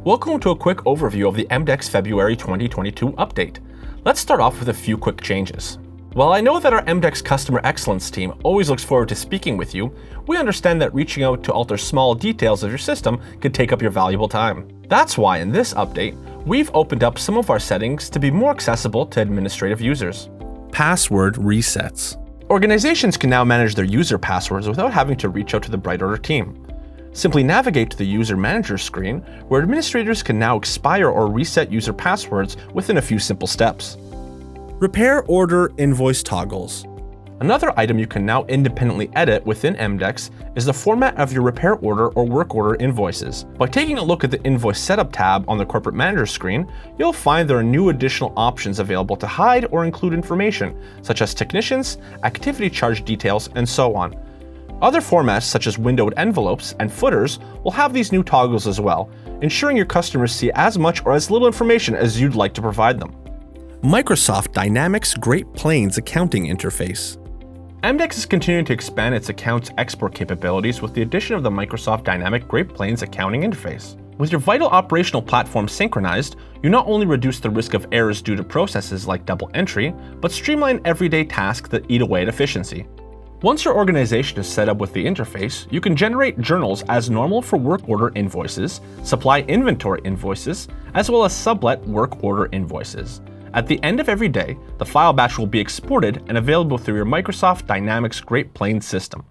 Welcome to a quick overview of the EMDECS February 2022 update. Let's start off with a few quick changes. While I know that our EMDECS Customer Excellence team always looks forward to speaking with you, we understand that reaching out to alter small details of your system could take up your valuable time. That's why in this update, we've opened up some of our settings to be more accessible to administrative users. Password resets. Organizations can now manage their user passwords without having to reach out to the BrightOrder team. Simply navigate to the User Manager screen, where administrators can now expire or reset user passwords within a few simple steps. Repair order invoice toggles. Another item you can now independently edit within EMDECS is the format of your repair order or work order invoices. By taking a look at the Invoice Setup tab on the Corporate Manager screen, you'll find there are new additional options available to hide or include information, such as technicians, activity charge details, and so on. Other formats such as windowed envelopes and footers will have these new toggles as well, ensuring your customers see as much or as little information as you'd like to provide them. Microsoft Dynamics Great Plains accounting interface. EMDECS is continuing to expand its accounts export capabilities with the addition of the Microsoft Dynamic Great Plains accounting interface. With your vital operational platform synchronized, you not only reduce the risk of errors due to processes like double entry, but streamline everyday tasks that eat away at efficiency. Once your organization is set up with the interface, you can generate journals as normal for work order invoices, supply inventory invoices, as well as sublet work order invoices. At the end of every day, the file batch will be exported and available through your Microsoft Dynamics Great Plains system.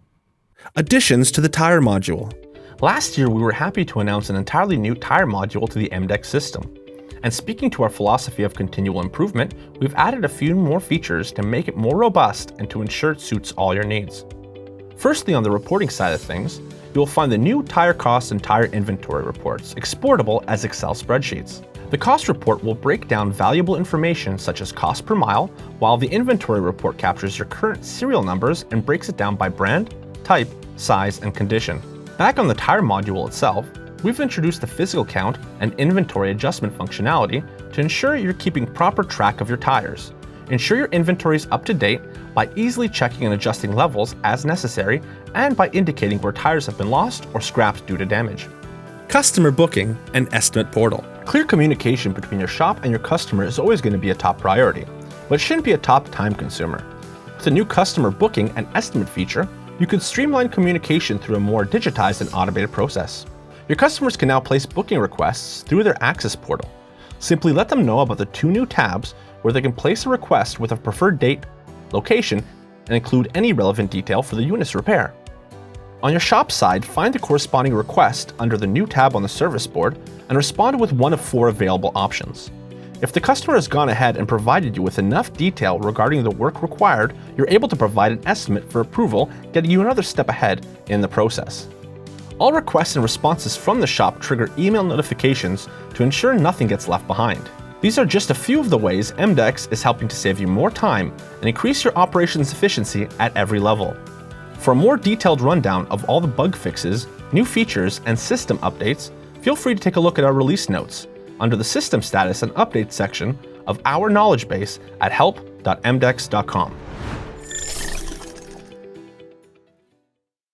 Additions to the tire module. Last year, we were happy to announce an entirely new tire module to the EMDECS system. And speaking to our philosophy of continual improvement, we've added a few more features to make it more robust and to ensure it suits all your needs. Firstly, on the reporting side of things, you'll find the new tire cost and tire inventory reports exportable as Excel spreadsheets. The cost report will break down valuable information such as cost per mile, while the inventory report captures your current serial numbers and breaks it down by brand, type, size, and condition. Back on the tire module itself, we've introduced the physical count and inventory adjustment functionality to ensure you're keeping proper track of your tires. Ensure your inventory is up to date by easily checking and adjusting levels as necessary and by indicating where tires have been lost or scrapped due to damage. Customer booking and estimate portal. Clear communication between your shop and your customer is always going to be a top priority, but it shouldn't be a top time consumer. With the new customer booking and estimate feature, you can streamline communication through a more digitized and automated process. Your customers can now place booking requests through their Access portal. Simply let them know about the two new tabs where they can place a request with a preferred date, location, and include any relevant detail for the unit's repair. On your shop side, find the corresponding request under the new tab on the service board and respond with one of 4 available options. If the customer has gone ahead and provided you with enough detail regarding the work required, you're able to provide an estimate for approval, getting you another step ahead in the process. All requests and responses from the shop trigger email notifications to ensure nothing gets left behind. These are just a few of the ways EMDECS is helping to save you more time and increase your operations efficiency at every level. For a more detailed rundown of all the bug fixes, new features, and system updates, feel free to take a look at our release notes under the System Status and Updates section of our knowledge base at help.emdecs.com.